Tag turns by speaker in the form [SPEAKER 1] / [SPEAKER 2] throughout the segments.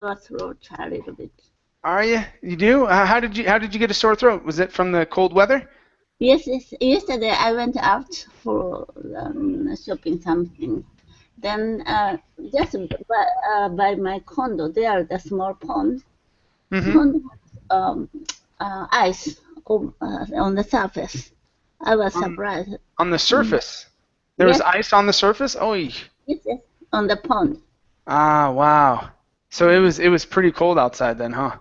[SPEAKER 1] sore throat a little bit.
[SPEAKER 2] Are you? You do? How did you get a sore throat? Was it from the cold weather?
[SPEAKER 1] Yes, yes. Yesterday I went out for shopping something. Then just by my condo, there the small pond.
[SPEAKER 2] Mm-hmm.
[SPEAKER 1] Pond has ice on the surface. I was
[SPEAKER 2] On,
[SPEAKER 1] surprised.
[SPEAKER 2] on the
[SPEAKER 1] Mm.
[SPEAKER 2] surface. There was
[SPEAKER 1] Yes,
[SPEAKER 2] ice on the surface? Oh.
[SPEAKER 1] yes, yes, on the pond.
[SPEAKER 2] Ah, wow. So it was pretty cold outside then, huh?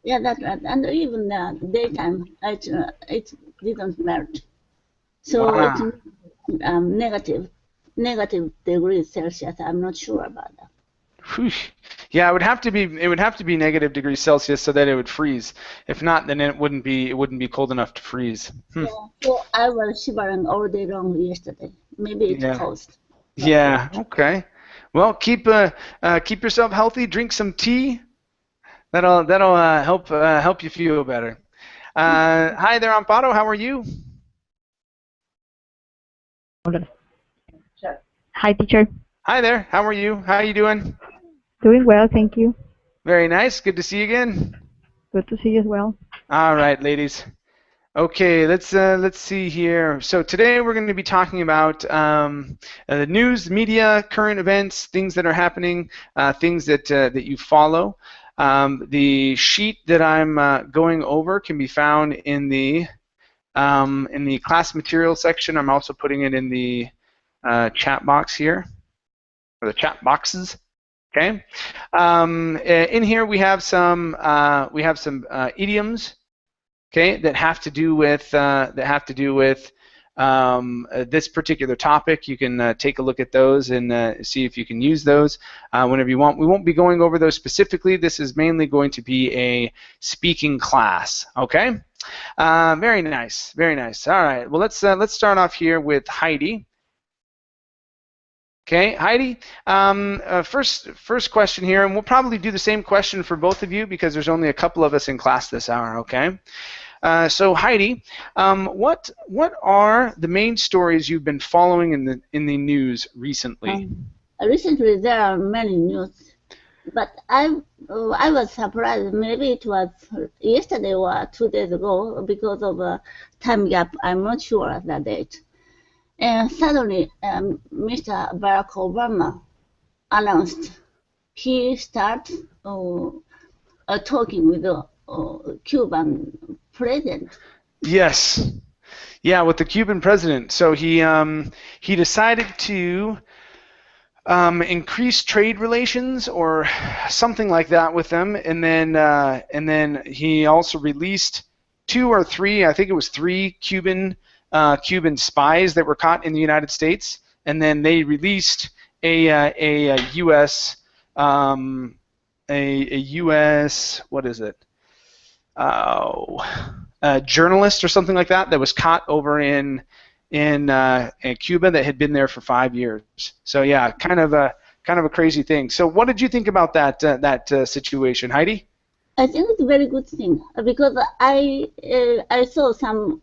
[SPEAKER 1] Yeah, that's right. And even daytime, it didn't melt. So it's
[SPEAKER 2] Wow.
[SPEAKER 1] negative degrees Celsius. I'm not sure about that.
[SPEAKER 2] Whew. Yeah, it would have to be negative degrees Celsius so that it would freeze. If not, then it wouldn't be cold enough to freeze.
[SPEAKER 1] Yeah, so I was shivering all day long yesterday. Maybe it
[SPEAKER 2] Yeah.
[SPEAKER 1] caused. But
[SPEAKER 2] Yeah. Okay. Well, keep yourself healthy. Drink some tea. That'll help you feel better. Hi there, Amparo. How are you?
[SPEAKER 3] Hi, teacher.
[SPEAKER 2] Hi there. How are you? How are you doing?
[SPEAKER 3] Doing well, thank you.
[SPEAKER 2] Very nice. Good to see you again.
[SPEAKER 3] Good to see you as well.
[SPEAKER 2] All right, ladies. Okay, let's see here. So today we're going to be talking about the news, media, current events, things that are happening, things that you follow. The sheet that I'm going over can be found in the class material section. I'm also putting it in the chat box here, or the chat boxes. Okay. In here we have some idioms. Okay, that have to do with this particular topic. You can take a look at those and see if you can use those whenever you want. We won't be going over those specifically. This is mainly going to be a speaking class. Okay, very nice, very nice. All right, well let's start off here with Heidi. Okay, Heidi, first question here, and we'll probably do the same question for both of you because there's only a couple of us in class this hour, okay? So Heidi, what are the main stories you've been following in the news recently?
[SPEAKER 1] Recently there are many news, but I was surprised. Maybe it was yesterday or 2 days ago because of a time gap. I'm not sure the date. And suddenly, Mr. Barack Obama announced he started talking with the Cuban president.
[SPEAKER 2] Yes, yeah, with the Cuban president. So he decided to increase trade relations or something like that with them, and then he also released 2 or 3, I think it was 3 Cuban spies that were caught in the United States, and then they released a U.S. A U.S. what is it? A journalist or something like that was caught over in Cuba that had been there for 5 years. So yeah, kind of a crazy thing. So what did you think about that situation, Heidi?
[SPEAKER 1] I think it's a very good thing because I saw some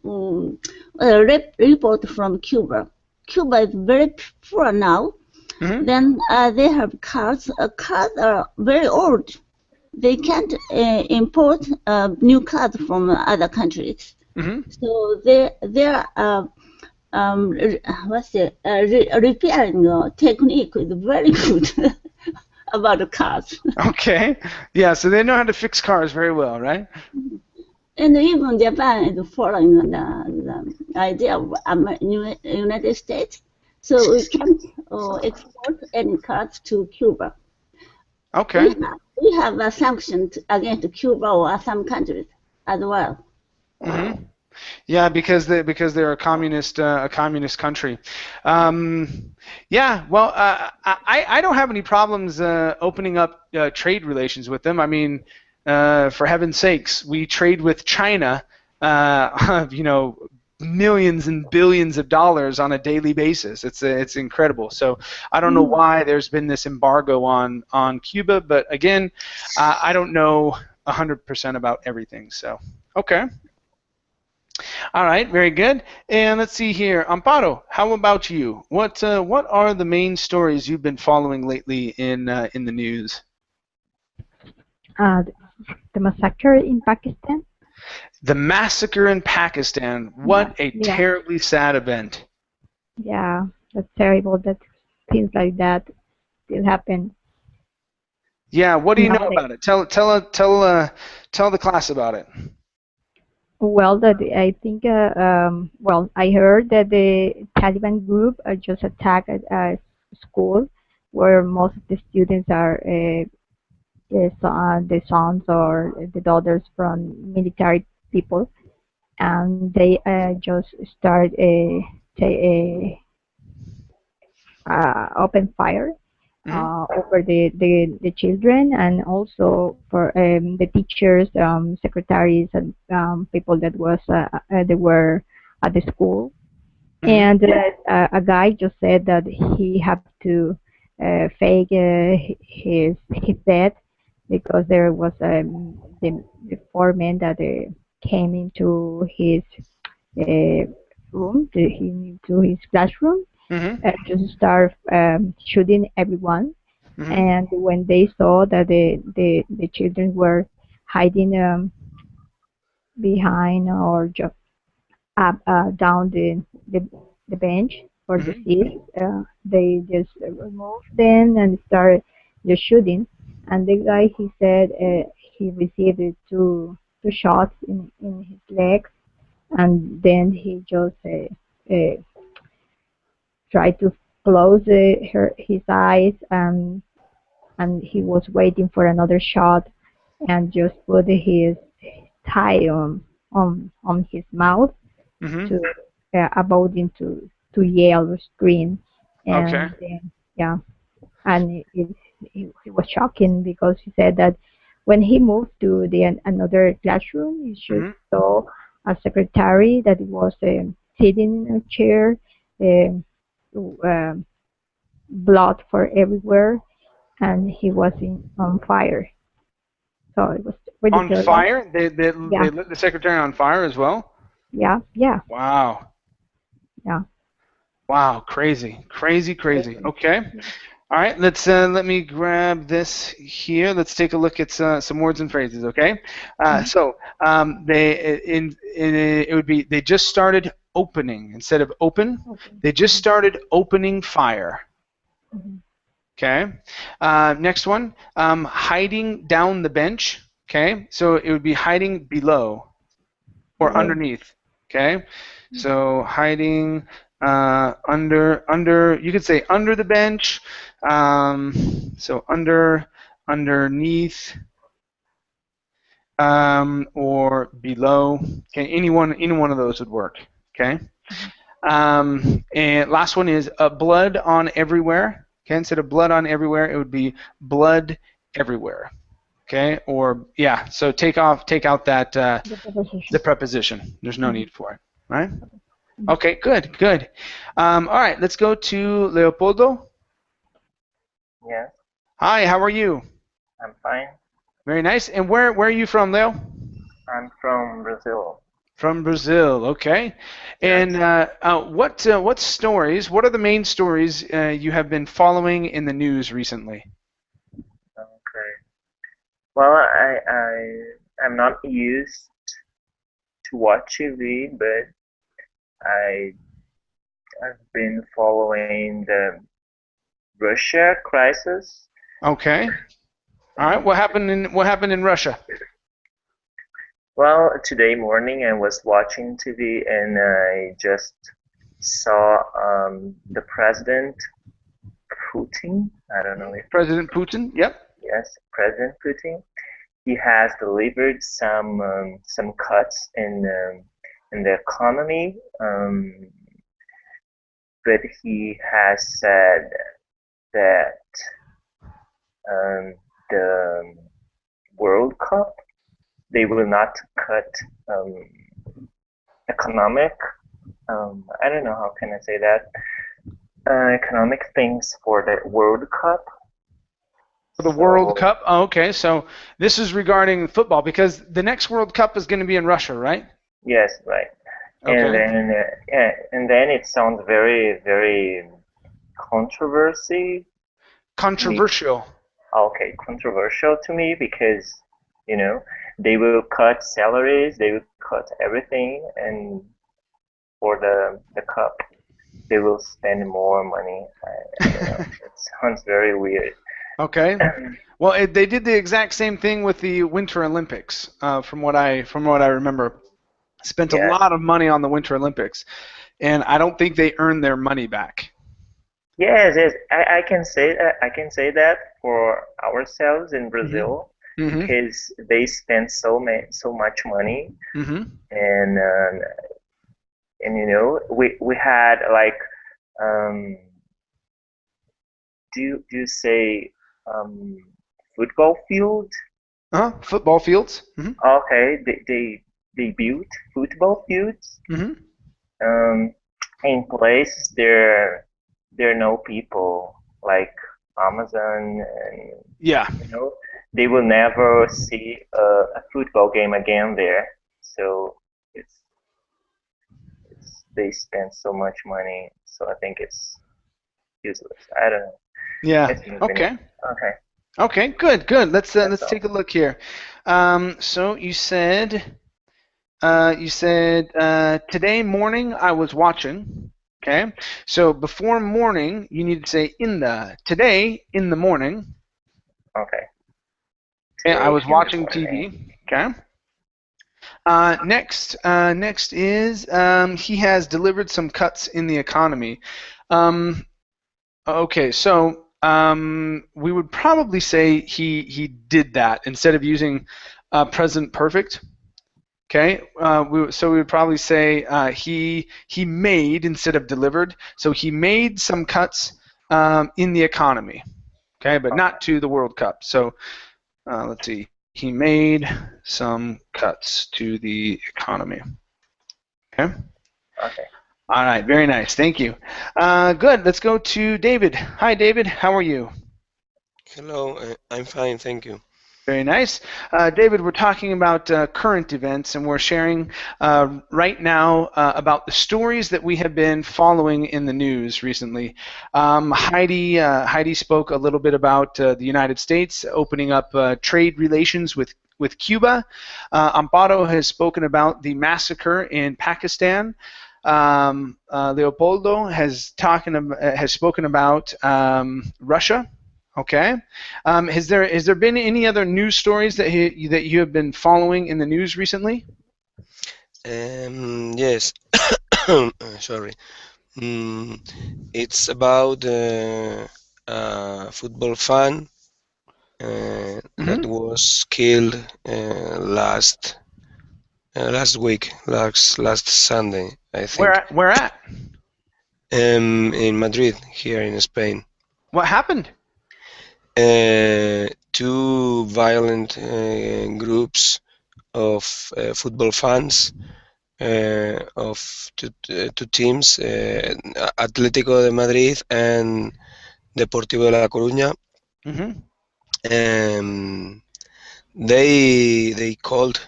[SPEAKER 1] report from Cuba. Cuba is very poor now.
[SPEAKER 2] Mm-hmm.
[SPEAKER 1] Then they have cars. Cars are very old. They can't import new cars from other countries.
[SPEAKER 2] Mm-hmm.
[SPEAKER 1] So their repairing technique is very good about the cars.
[SPEAKER 2] Okay. Yeah, so they know how to fix cars very well, right?
[SPEAKER 1] And even Japan is following the idea of United States. So we can't export any cars to Cuba.
[SPEAKER 2] Okay.
[SPEAKER 1] We have a sanction against Cuba or some countries as well.
[SPEAKER 2] Mm-hmm. Yeah, because they're a communist country. Yeah, well, I don't have any problems opening up trade relations with them. I mean, for heaven's sakes, we trade with China, millions and billions of dollars on a daily basis. It's incredible. So I don't know why there's been this embargo on Cuba, but again, I don't know 100% about everything. So okay. All right, very good. And let's see here, Amparo. How about you? What are the main stories you've been following lately in the news?
[SPEAKER 3] Uh, the massacre in Pakistan.
[SPEAKER 2] The massacre in Pakistan. What a
[SPEAKER 3] Yeah,
[SPEAKER 2] terribly sad event.
[SPEAKER 3] yeah, that's terrible that things like that still happen
[SPEAKER 2] Yeah, what do you know
[SPEAKER 3] nowadays.
[SPEAKER 2] about it? Tell the class about it.
[SPEAKER 3] Well, that I think, well, I heard that the Taliban group just attacked a school where most of the students are the sons or the daughters from military people, and they just start open fire
[SPEAKER 2] Hmm.
[SPEAKER 3] over the children, and also for the teachers, secretaries, and people that were at the school.
[SPEAKER 2] Hmm.
[SPEAKER 3] And a guy just said that he had to fake his death because there was the four men that came into his uh, room, into his classroom,
[SPEAKER 2] Hmm.
[SPEAKER 3] just start shooting everyone.
[SPEAKER 2] Hmm.
[SPEAKER 3] And when they saw that the children were hiding behind or just up down the bench or the
[SPEAKER 2] Hmm.
[SPEAKER 3] seat, they just removed them and started just shooting. And the guy, he said he received two shots in his legs, and then he just tried to close his eyes, and he was waiting for another shot, and just put his tie on his mouth to
[SPEAKER 2] Hmm.
[SPEAKER 3] about him to yell or scream.
[SPEAKER 2] Okay.
[SPEAKER 3] And then, yeah, and it was shocking because he said that when he moved to the another classroom, he just
[SPEAKER 2] Hmm.
[SPEAKER 3] saw a secretary that was sitting in a chair, um, um blood for everywhere, and he was on fire. So it was really
[SPEAKER 2] On
[SPEAKER 3] terrible.
[SPEAKER 2] fire? They
[SPEAKER 3] Yeah,
[SPEAKER 2] lit the secretary on fire as well?
[SPEAKER 3] yeah, yeah,
[SPEAKER 2] Wow.
[SPEAKER 3] yeah.
[SPEAKER 2] Wow, crazy. Crazy, crazy.
[SPEAKER 3] Crazy.
[SPEAKER 2] Okay. All right, let me grab this here. Let's take a look at some words and phrases, okay?
[SPEAKER 3] Mhm.
[SPEAKER 2] They it would be they just started opening instead of open.
[SPEAKER 3] Okay.
[SPEAKER 2] They just started opening fire.
[SPEAKER 3] Mhm.
[SPEAKER 2] Okay. Next one, hiding down the bench. Okay, so it would be hiding below or
[SPEAKER 3] Below.
[SPEAKER 2] underneath. Okay, so hiding under. You could say under the bench. So underneath, or below. Okay, any one of those would work. Okay. And last one is blood on everywhere. Okay, instead of blood on everywhere, it would be blood everywhere. Okay, or yeah, so take out that
[SPEAKER 3] The
[SPEAKER 2] the
[SPEAKER 3] preposition.
[SPEAKER 2] preposition. There's no
[SPEAKER 3] Mhm.
[SPEAKER 2] need for it, right?
[SPEAKER 3] Mhm.
[SPEAKER 2] Okay, good, good. All right, let's go to Leopoldo.
[SPEAKER 4] Yes,
[SPEAKER 2] Hi, how are you?
[SPEAKER 4] I'm fine.
[SPEAKER 2] Very nice. And where are you from, Leo?
[SPEAKER 4] I'm from Brazil.
[SPEAKER 2] From Brazil. Okay.
[SPEAKER 4] Yes.
[SPEAKER 2] And what stories? What are the main stories you have been following in the news recently?
[SPEAKER 4] Okay. Well, I'm not used to watch TV, but I I've been following the Russia crisis.
[SPEAKER 2] Okay. All right. What happened in Russia?
[SPEAKER 4] Well, today morning I was watching TV and I just saw the president Putin. I don't know if
[SPEAKER 2] President Putin. Yep.
[SPEAKER 4] yes, President Putin. He has delivered some cuts in the economy, but he has said that the World Cup they will not cut um, economic. I don't know how can I say that economic things for the World Cup.
[SPEAKER 2] For the World
[SPEAKER 4] So
[SPEAKER 2] Cup. Oh, okay. So this is regarding football because the next World Cup is going to be in Russia, right?
[SPEAKER 4] yes, right. And
[SPEAKER 2] Okay.
[SPEAKER 4] then yeah, and then it sounds very controversy to me.
[SPEAKER 2] Controversial.
[SPEAKER 4] Okay, controversial to me because You know, they will cut salaries, they will cut everything, and for the cup, they will spend more money. I don't know. It sounds very weird.
[SPEAKER 2] Okay. Well, they did the exact same thing with the Winter Olympics, from what I remember. Spent a
[SPEAKER 4] Yeah.
[SPEAKER 2] lot of money on the Winter Olympics, and I don't think they earned their money back.
[SPEAKER 4] Yes, yes. I can say that. I can say that for ourselves in
[SPEAKER 2] Mhm.
[SPEAKER 4] Brazil
[SPEAKER 2] Mhm.
[SPEAKER 4] because they spend so much money,
[SPEAKER 2] Mhm.
[SPEAKER 4] and you know we had like um do you say um football field?
[SPEAKER 2] Football fields. Mhm.
[SPEAKER 4] Okay, they built football fields
[SPEAKER 2] Mhm.
[SPEAKER 4] um in places there are no people like Amazon, and
[SPEAKER 2] Yeah.
[SPEAKER 4] you know they will never see a football game again there. So it's it's they spend so much money, so I think it's useless. I don't know.
[SPEAKER 2] Yeah.
[SPEAKER 4] It's my opinion.
[SPEAKER 2] Okay.
[SPEAKER 4] Okay,
[SPEAKER 2] Okay. Good. Good. Let's
[SPEAKER 4] that's
[SPEAKER 2] let's
[SPEAKER 4] all.
[SPEAKER 2] take a look here. So you said today morning I was watching. Okay. So before morning, you need to say in the today in the morning.
[SPEAKER 4] Okay,
[SPEAKER 2] Okay, I
[SPEAKER 4] today
[SPEAKER 2] was
[SPEAKER 4] in the
[SPEAKER 2] watching
[SPEAKER 4] morning.
[SPEAKER 2] TV. Okay. Next is he has delivered some cuts in the economy. Um, okay, so we would probably say he did that instead of using present perfect. Okay, so we would probably say he made instead of delivered. So he made some cuts in the economy. Okay, but
[SPEAKER 4] Okay,
[SPEAKER 2] not to the World Cup. So let's see. He made some cuts to the economy. Okay.
[SPEAKER 4] okay.
[SPEAKER 2] All right. Very nice. Thank you. Good. Let's go to David. Hi, David. How are you?
[SPEAKER 5] Hello, I'm fine, thank you.
[SPEAKER 2] Very nice. David, we're talking about current events, and we're sharing right now about the stories that we have been following in the news recently. Heidi spoke a little bit about the United States opening up trade relations with Cuba. Amparo has spoken about the massacre in Pakistan. Leopoldo has spoken about Russia. Okay. Has there been any other news stories that you have been following in the news recently?
[SPEAKER 5] Yes, sorry. Mm, it's about a football fan that
[SPEAKER 2] Hmm.
[SPEAKER 5] was killed last week, last Sunday, I think,
[SPEAKER 2] Where at?
[SPEAKER 5] in Madrid, here in Spain.
[SPEAKER 2] What happened?
[SPEAKER 5] Two violent groups of football fans of two teams, Atlético de Madrid and Deportivo de La Coruña.
[SPEAKER 2] Hmm.
[SPEAKER 5] Um, they called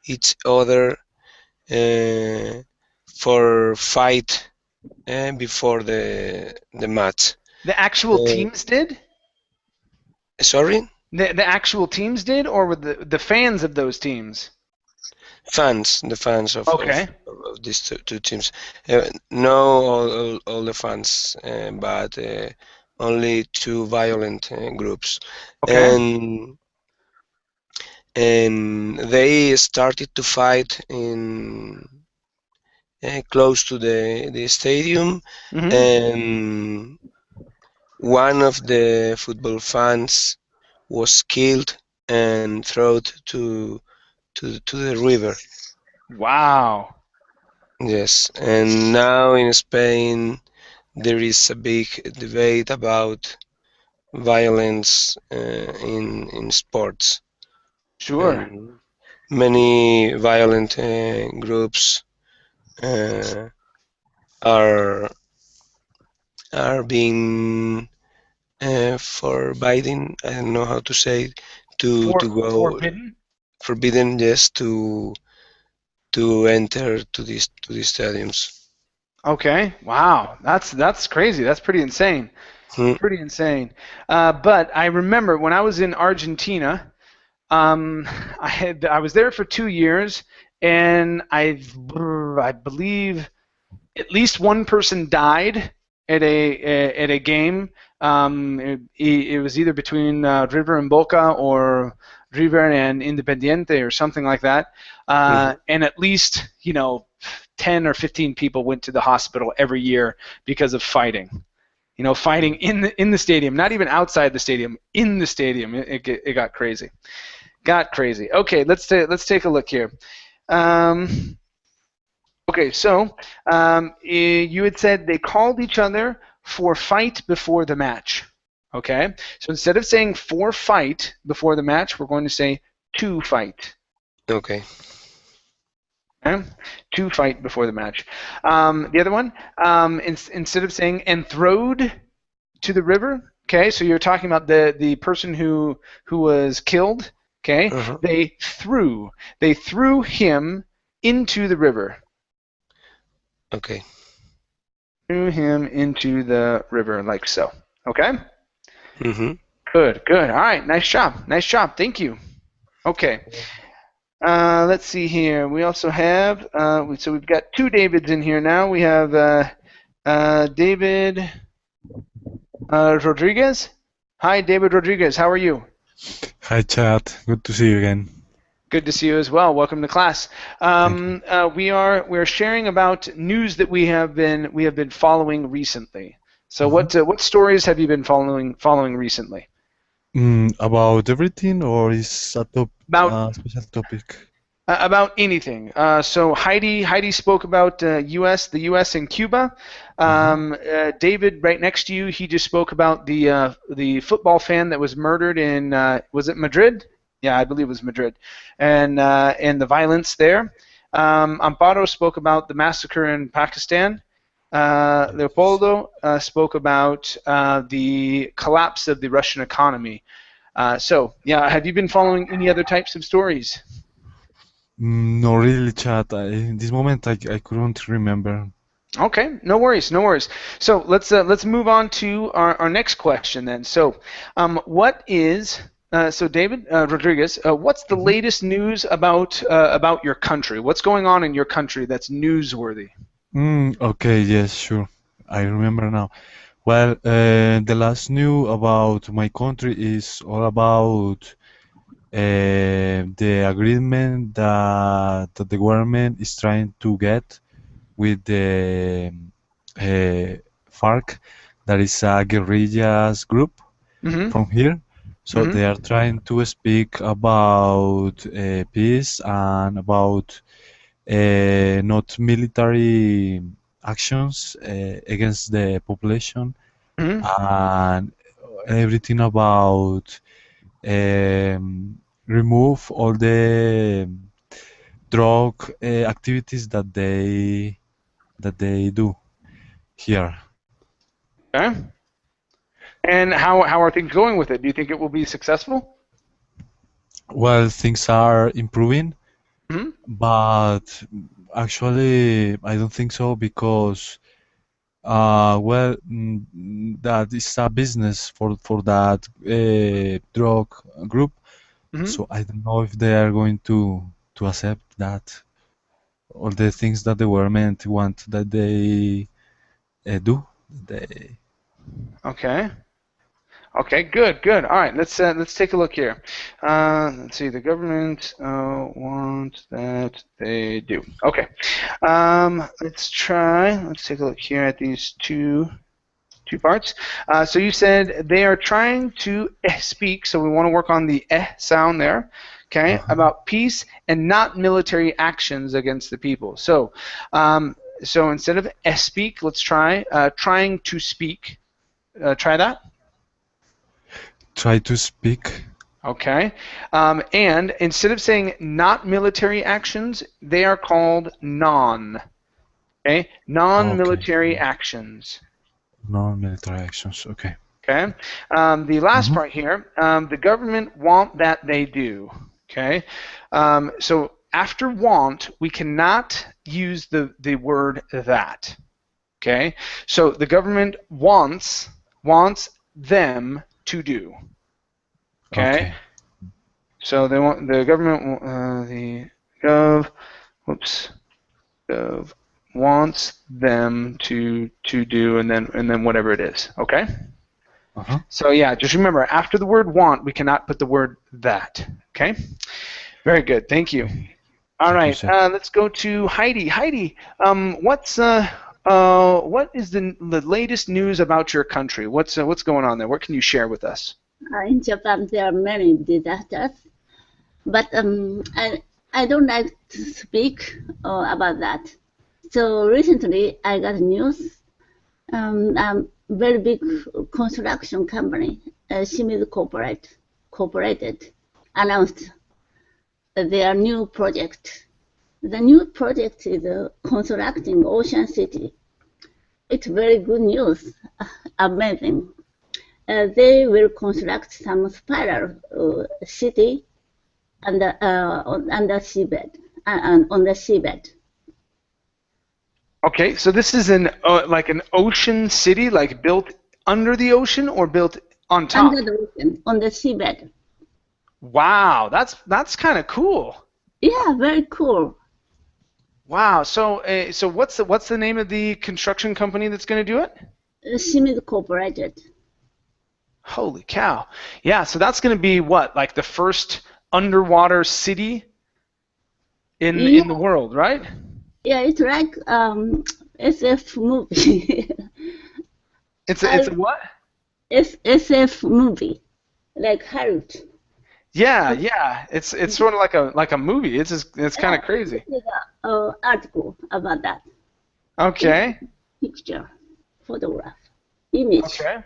[SPEAKER 5] each other uh, for fight before the match.
[SPEAKER 2] The actual
[SPEAKER 5] Uh,
[SPEAKER 2] teams did?
[SPEAKER 5] Sorry,
[SPEAKER 2] The actual teams did, or were the fans of those teams?
[SPEAKER 5] the fans
[SPEAKER 2] Okay.
[SPEAKER 5] of these two teams. No, all the fans, but only two violent groups.
[SPEAKER 2] Okay.
[SPEAKER 5] And they started to fight in close to the stadium,
[SPEAKER 2] Hmm.
[SPEAKER 5] and one of the football fans was killed and thrown to the river.
[SPEAKER 2] Wow.
[SPEAKER 5] Yes, and now in Spain there is a big debate about violence in sports,
[SPEAKER 2] Sure.
[SPEAKER 5] and many violent groups uh, are being forbidden. I don't know how to say to go
[SPEAKER 2] Forbidden.
[SPEAKER 5] forbidden. Yes, to enter to these stadiums.
[SPEAKER 2] Okay. Wow. That's crazy. That's pretty insane.
[SPEAKER 5] Hmm.
[SPEAKER 2] Pretty insane. But I remember when I was in Argentina. I was there for 2 years, and I believe at least one person died at a game. It was either between River and Boca or River and Independiente or something like that. And at least 10 or 15 people went to the hospital every year because of fighting. Fighting in the stadium, not even outside the stadium, in the stadium. It got crazy. Okay, let's take a look here. Okay, so you had said they called each other for fight before the match. Okay, so instead of saying for fight before the match, we're going to say to fight.
[SPEAKER 5] Okay.
[SPEAKER 2] Okay? To fight before the match. The other one, instead of saying enthrowed to the river, okay, so you're talking about the person who was killed. Okay, they threw him into the river.
[SPEAKER 5] Okay.
[SPEAKER 2] Threw him into the river like so. Okay. Good. All right. Nice job. Thank you. Okay. Let's see here. We also have so we've got two Davids in here now. We have David Rodriguez. Hi, David Rodriguez. How are you?
[SPEAKER 6] Hi, Chad. Good to see you again.
[SPEAKER 2] Good to see you as well. Welcome to class. We're sharing about news that we have been following recently. So what stories have you been following recently?
[SPEAKER 6] About everything, or is a special topic?
[SPEAKER 2] About anything. So Heidi spoke about the U.S. and Cuba. David, right next to you, he just spoke about the football fan that was murdered in was it Madrid? Yeah, I believe it was Madrid, and the violence there. Amparo spoke about the massacre in Pakistan. Leopoldo spoke about the collapse of the Russian economy. So, yeah, have you been following any other types of stories?
[SPEAKER 6] No, really, Chad. In this moment, I couldn't remember.
[SPEAKER 2] Okay, no worries. So let's move on to our next question then. So, what is so David Rodriguez? What's the latest news about your country? What's going on in your country that's newsworthy?
[SPEAKER 6] Okay, yes, sure. I remember now. Well, the last news about my country is all about the agreement that the government is trying to get with the FARC, that is a guerrillas group from here. So they are trying to speak about peace and about not military actions against the population and everything about remove all the drug activities that they do here.
[SPEAKER 2] Okay. And how are things going with it? Do you think it will be successful?
[SPEAKER 6] Well, things are improving, but actually I don't think so, because that is a business for that drug group. So I don't know if they are going to accept that, or the things that the government want that they do.
[SPEAKER 2] Okay, good. All right, let's take a look here. Let's see. The government wants that they do. Okay. Let's take a look here at these two parts. So you said they are trying to speak. So we want to work on the sound there. Okay, about peace and not military actions against the people. So, so instead of speak, let's try trying to speak. Try that.
[SPEAKER 6] Try to speak.
[SPEAKER 2] Okay. And instead of saying not military actions, they are called non. Okay? Non-military actions.
[SPEAKER 6] Non-military actions, okay.
[SPEAKER 2] Okay. The last part here, the government want that they do. Okay. So after want, we cannot use the word that. Okay. So the government wants them to do. Okay. So they want the government, the gov, gov wants them to do, and then whatever it is. Okay.
[SPEAKER 6] Uh-huh.
[SPEAKER 2] So yeah, just remember after the word want, we cannot put the word that. Okay. Very good. Thank you. All right. Let's go to Heidi. Heidi, what is the latest news about your country? What's going on there? What can you share with us?
[SPEAKER 1] In Japan, there are many disasters, but I don't like to speak about that. So recently, I got news. Very big construction company, Shimizu Corporated, announced their new project. The new project is constructing Ocean City. It's very good news, amazing. They will construct some spiral city on the seabed, on the seabed.
[SPEAKER 2] Okay, so this is like an ocean city, like built under the ocean or built on top?
[SPEAKER 1] Under the ocean, on the seabed.
[SPEAKER 2] Wow, that's kind of cool.
[SPEAKER 1] Yeah, very cool.
[SPEAKER 2] Wow. So what's the name of the construction company that's going to do it?
[SPEAKER 1] Shimizu Corporated.
[SPEAKER 2] Holy cow! Yeah. So that's going to be what, like the first underwater city in the world, right?
[SPEAKER 1] Yeah, it's like SF movie.
[SPEAKER 2] It's a what?
[SPEAKER 1] SF movie, like Hollywood.
[SPEAKER 2] Yeah. It's sort of like a movie. It's kind of crazy.
[SPEAKER 1] There's an article about that.
[SPEAKER 2] Okay.
[SPEAKER 1] Picture, photograph, image.
[SPEAKER 2] Okay.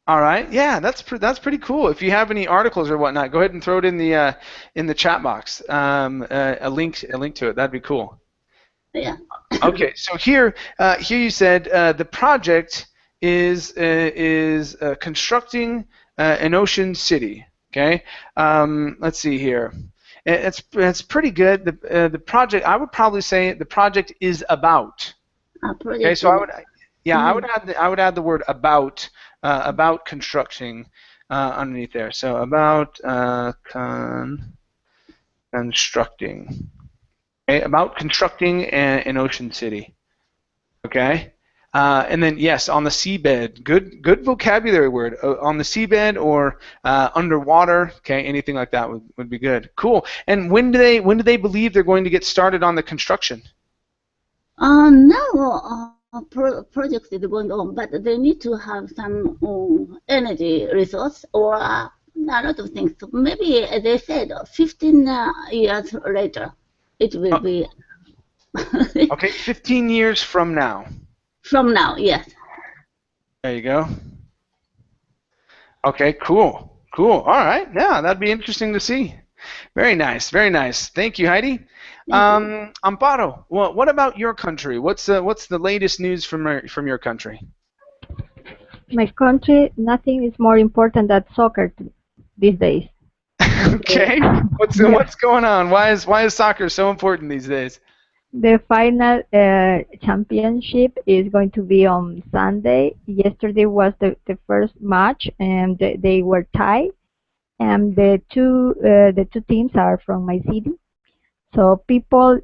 [SPEAKER 2] All right. Yeah, that's pretty cool. If you have any articles or whatnot, go ahead and throw it in the chat box. A link to it. That'd be cool.
[SPEAKER 1] Yeah.
[SPEAKER 2] Okay. So here you said the project is constructing an ocean city. Okay. Let's see here. It's pretty good. The project, I would probably say the project is about. Okay. So I would add the word about constructing underneath there. So about constructing. Okay. About constructing an ocean city. Okay. And then yes, on the seabed. Good vocabulary word. On the seabed or underwater. Okay, anything like that would be good. Cool. And when do they believe they're going to get started on the construction?
[SPEAKER 1] Now project is going on, but they need to have some energy resource or a lot of things. So maybe they said 15 years later it will be.
[SPEAKER 2] Okay, 15 years from now.
[SPEAKER 1] From now, yes.
[SPEAKER 2] There you go. Okay, cool. All right, yeah, that'd be interesting to see. Very nice, very nice. Thank you, Heidi. Amparo, well, what about your country? What's the latest news from your country?
[SPEAKER 3] My country, nothing is more important than soccer these days.
[SPEAKER 2] Okay, what's going on? Why is soccer so important these days?
[SPEAKER 3] The final championship is going to be on Sunday. Yesterday was the first match, and they were tied. And the two teams are from my city. So people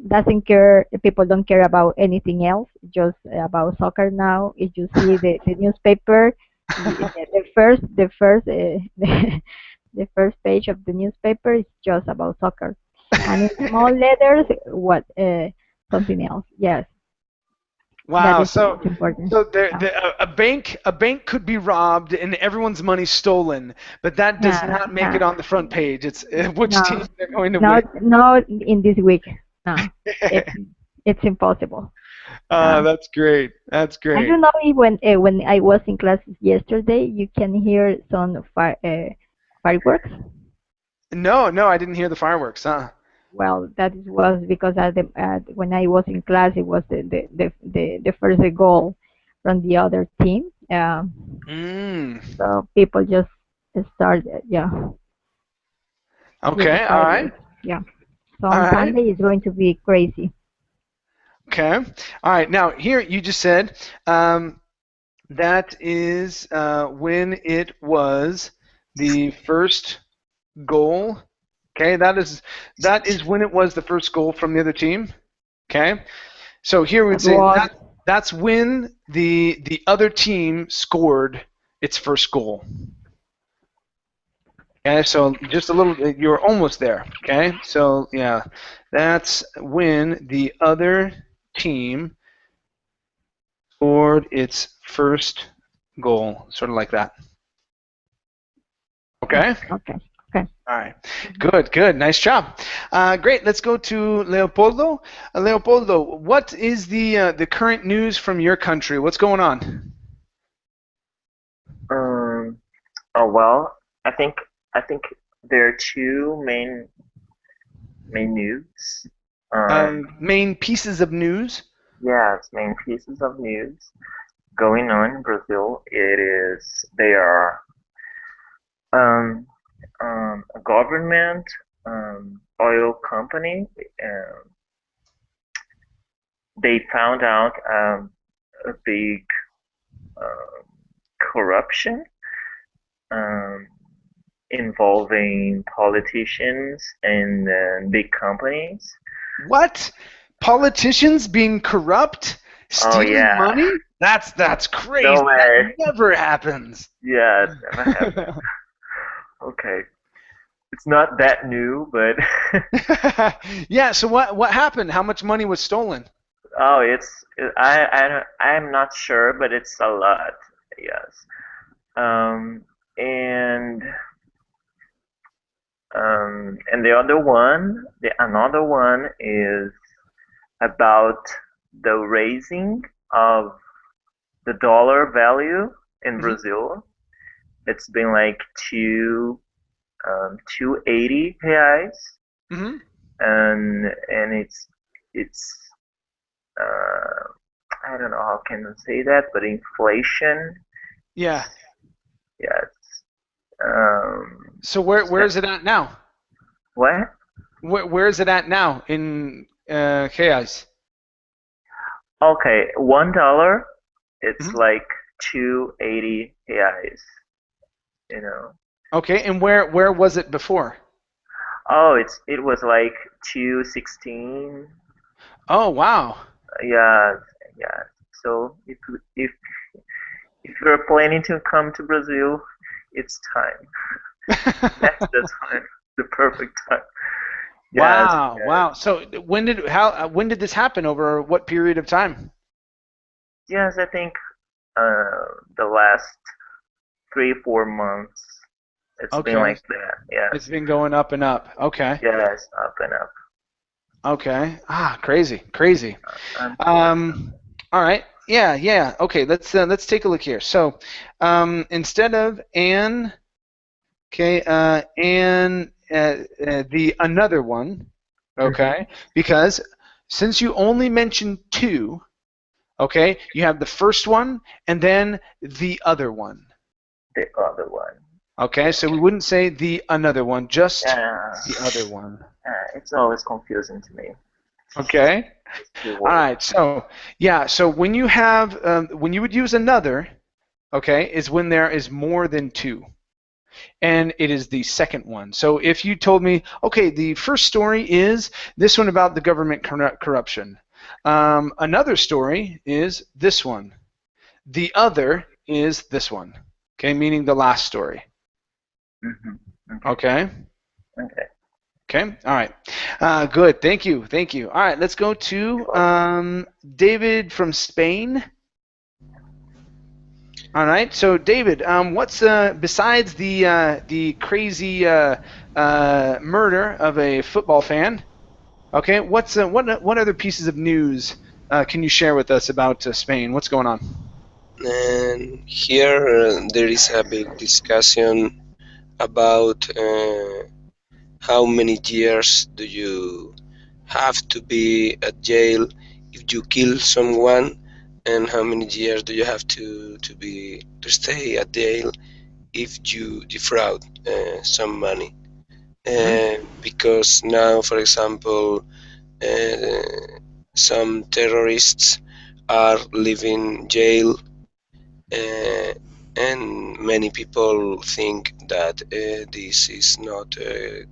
[SPEAKER 3] doesn't care. People don't care about anything else, just about soccer now. If you see the newspaper, the first page of the newspaper is just about soccer. And in small letters, something else? Yes.
[SPEAKER 2] Wow. So a bank could be robbed and everyone's money stolen, but that does not make it on the front page. It's which team they're going to win.
[SPEAKER 3] Not in this week. No, it's impossible.
[SPEAKER 2] That's great. That's great.
[SPEAKER 3] I don't know if when I was in class yesterday, you can hear some fireworks.
[SPEAKER 2] No, I didn't hear the fireworks.
[SPEAKER 3] Well, that was because when I was in class, it was the first goal from the other team. So people just started, yeah.
[SPEAKER 2] Okay, all right.
[SPEAKER 3] Yeah. So on Sunday it's going to be crazy.
[SPEAKER 2] Okay. All right. Now here you just said that is when it was the first goal. Okay, that is when it was the first goal from the other team. Okay, so here we'd say that's when the other team scored its first goal. Okay, so just a little, you're almost there. Okay, so yeah, that's when the other team scored its first goal, sort of like that. Okay?
[SPEAKER 3] Okay.
[SPEAKER 2] All right. Good. Nice job. Great. Let's go to Leopoldo. Leopoldo, what is the current news from your country? What's going on?
[SPEAKER 4] Oh well, I think there are two main news.
[SPEAKER 2] Main pieces of news?
[SPEAKER 4] Yes, main pieces of news going on in Brazil. They are a government oil company. They found out a big corruption involving politicians and big companies.
[SPEAKER 2] What? Politicians being corrupt? Stealing money? That's crazy.
[SPEAKER 4] No way.
[SPEAKER 2] That never happens.
[SPEAKER 4] Yeah, it never happens. Okay. It's not that new, but
[SPEAKER 2] yeah, so what happened? How much money was stolen?
[SPEAKER 4] Oh, I'm not sure, but it's a lot. Yes. And another one is about the raising of the dollar value in Brazil. It's been like 280 reais, and it's I don't know how can I say that, but inflation.
[SPEAKER 2] Yeah.
[SPEAKER 4] Yes.
[SPEAKER 2] So where is it at now?
[SPEAKER 4] What?
[SPEAKER 2] Where is it at now in reais?
[SPEAKER 4] Okay, $1. It's like 280 reais. You know.
[SPEAKER 2] Okay, and where was it before?
[SPEAKER 4] Oh, it was like 216.
[SPEAKER 2] Oh wow.
[SPEAKER 4] Yeah. So if you're planning to come to Brazil, it's time. That's the time, the perfect time.
[SPEAKER 2] Wow, yes. Wow. So when did this happen? Over what period of time?
[SPEAKER 4] Yes, I think the last 3-4 months. It's been like that. Yeah.
[SPEAKER 2] It's been going up and up. Okay.
[SPEAKER 4] Yes, up and up.
[SPEAKER 2] Okay. Crazy. All right. Yeah. Okay. Let's take a look here. So, instead of an, okay, the another one, okay, because since you only mentioned two, okay, you have the first one and then the other one.
[SPEAKER 4] The other one.
[SPEAKER 2] Okay, so we wouldn't say the another one, just the other one.
[SPEAKER 4] It's always confusing to me.
[SPEAKER 2] Okay. All right. So yeah. So when you have when you would use another, okay, is when there is more than two, and it is the second one. So if you told me, okay, the first story is this one about the government corruption. Another story is this one. The other is this one. Okay, meaning the last story. Okay. Okay. All right. Good. Thank you. All right. Let's go to David from Spain. All right. So David, what's besides the crazy murder of a football fan? Okay. What other pieces of news can you share with us about Spain? What's going on?
[SPEAKER 5] And here there is a big discussion about how many years do you have to be at jail if you kill someone, and how many years do you have to stay at jail if you defraud some money. Because now, for example, some terrorists are leaving jail and many people think that this is not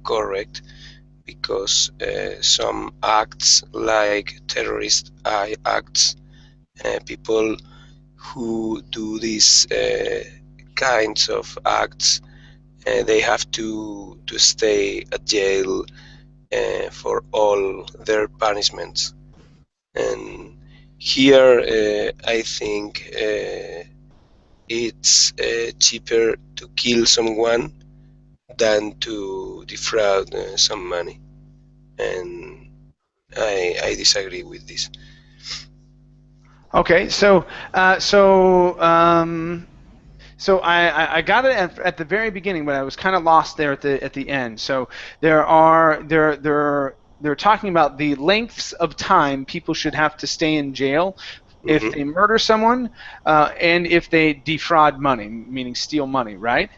[SPEAKER 5] correct, because some acts like terrorist acts, people who do these kinds of acts, they have to stay at jail for all their punishments. And here I think it's cheaper to kill someone than to defraud some money, and I disagree with this.
[SPEAKER 2] Okay, so I got it at the very beginning, but I was kind of lost there at the end. So they're talking about the lengths of time people should have to stay in jail if they murder someone, and if they defraud money, meaning steal money, right?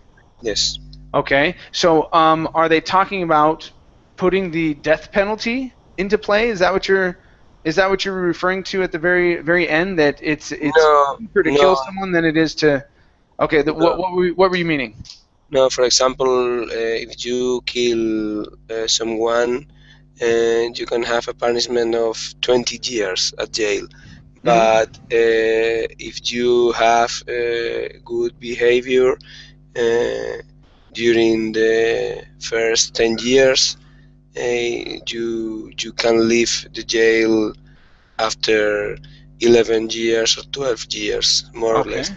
[SPEAKER 5] Yes.
[SPEAKER 2] Okay, so are they talking about putting the death penalty into play? Is that what you're referring to at the very end? That it's cheaper to kill someone than it is to. Okay, what were you meaning?
[SPEAKER 5] No, for example, if you kill someone, you can have a punishment of 20 years at jail. But if you have good behavior during the first 10 years, you can leave the jail after 11 years or 12 years, more or less.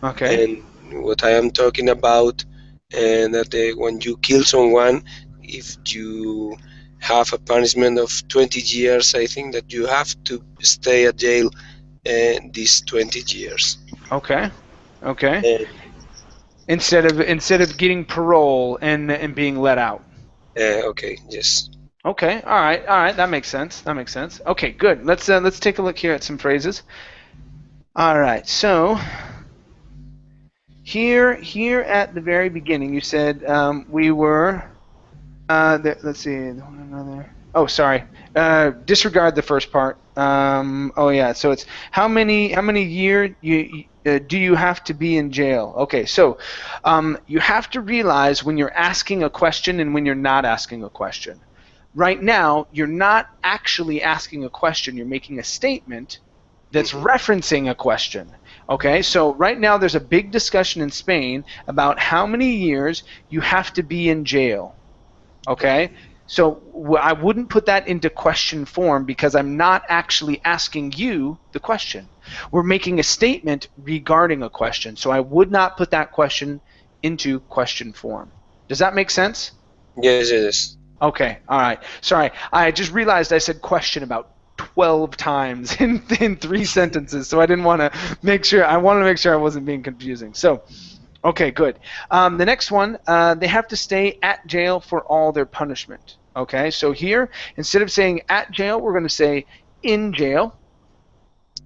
[SPEAKER 2] Okay.
[SPEAKER 5] And what I am talking about, that when you kill someone, if you have a punishment of 20 years, I think that you have to stay at jail these 20 years.
[SPEAKER 2] Okay. Instead of getting parole and being let out.
[SPEAKER 5] Okay. Yes.
[SPEAKER 2] Okay. All right. That makes sense. Okay. Good. Let's take a look here at some phrases. All right. So here at the very beginning, you said we were. Let's see. Another. Oh, sorry. Disregard the first part. So it's how many years do you have to be in jail? Okay, so you have to realize when you're asking a question and when you're not asking a question. Right now, you're not actually asking a question. You're making a statement that's referencing a question. Okay, so right now there's a big discussion in Spain about how many years you have to be in jail. Okay, so I wouldn't put that into question form because I'm not actually asking you the question. We're making a statement regarding a question, so I would not put that question into question form. Does that make sense?
[SPEAKER 5] Yes.
[SPEAKER 2] Okay, all right. Sorry, I just realized I said question about 12 times in 3 sentences, so I didn't want to make sure. I wanted to make sure I wasn't being confusing. So. Okay, good. The next one, they have to stay at jail for all their punishment. Okay, so here, instead of saying at jail, we're going to say in jail.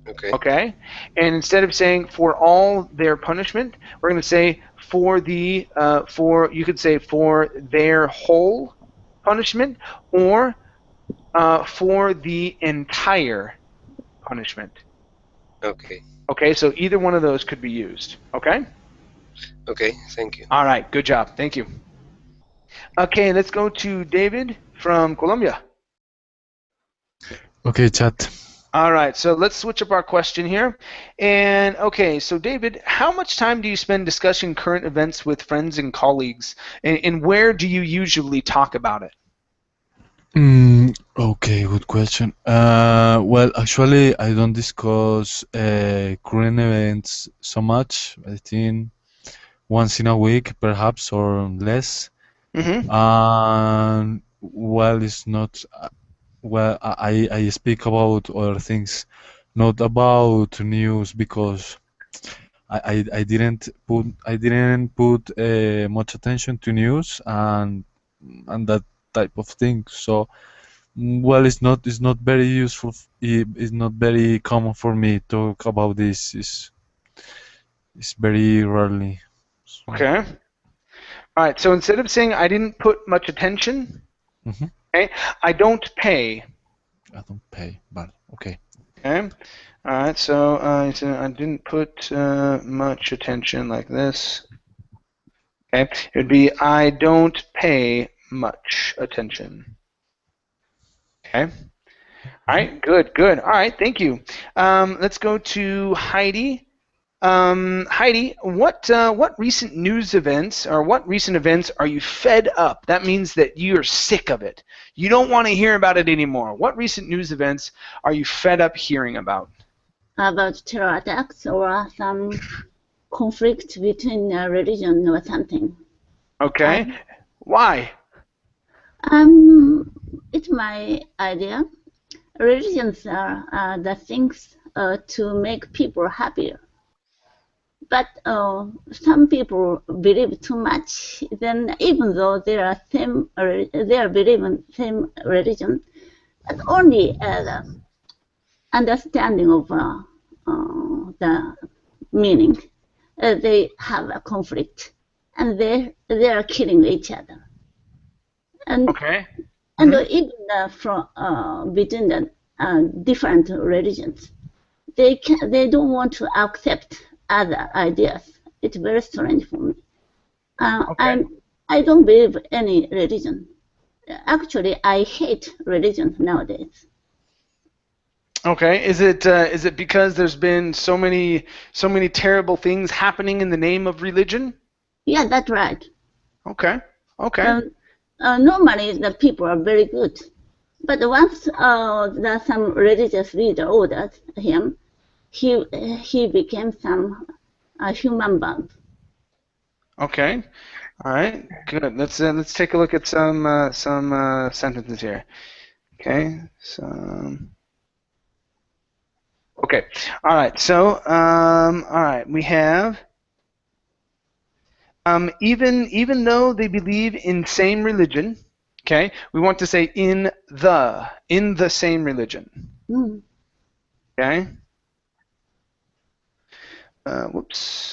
[SPEAKER 2] Okay, and instead of saying for all their punishment, we're going to say for you could say for their whole punishment, or for the entire punishment. Okay, so either one of those could be used. Okay.
[SPEAKER 5] Okay, thank you.
[SPEAKER 2] All right, good job. Thank you. Okay, let's go to David from Colombia.
[SPEAKER 6] Okay, chat.
[SPEAKER 2] All right, so let's switch up our question here. And okay, so David, how much time do you spend discussing current events with friends and colleagues? And where do you usually talk about it?
[SPEAKER 6] Okay, good question. Well, actually, I don't discuss current events so much. I think once in a week, perhaps, or less. And well, it's not. Well, I speak about other things, not about news, because I didn't put much attention to news and that type of thing. So, well, it's not very useful. It's not very common for me to talk about this. It's very rarely.
[SPEAKER 2] Okay. All right. So instead of saying I didn't put much attention, okay, I don't pay.
[SPEAKER 6] I don't pay, but okay.
[SPEAKER 2] Okay. All right, so I didn't put much attention like this. Okay, it would be I don't pay much attention. Okay. All right, good, good. All right, thank you. Let's go to Heidi. Heidi, what recent news events or what recent events are you fed up? That means that you're sick of it. You don't want to hear about it anymore. What recent news events are you fed up hearing about?
[SPEAKER 1] About terror attacks or some conflict between religion or something.
[SPEAKER 2] Okay. Why?
[SPEAKER 1] It's my idea. Religions are the things to make people happier. But some people believe too much. Then, even though they are believing same religion, but only the understanding of the meaning, they have a conflict, and they are killing each other. And
[SPEAKER 2] okay.
[SPEAKER 1] And even from between the different religions, they don't want to accept other ideas. It's very strange for me. I don't believe any religion. Actually, I hate religion nowadays.
[SPEAKER 2] Okay, is it because there's been so many terrible things happening in the name of religion?
[SPEAKER 1] Yeah, that's right.
[SPEAKER 2] Okay. Okay.
[SPEAKER 1] Normally, the people are very good, but once some religious leader ordered him, he became some human bomb.
[SPEAKER 2] Okay. All right. Good. Let's take a look at some sentences here. Okay. Okay. All right. So all right, we have. Even though they believe in same religion, okay, we want to say in the same religion. Okay.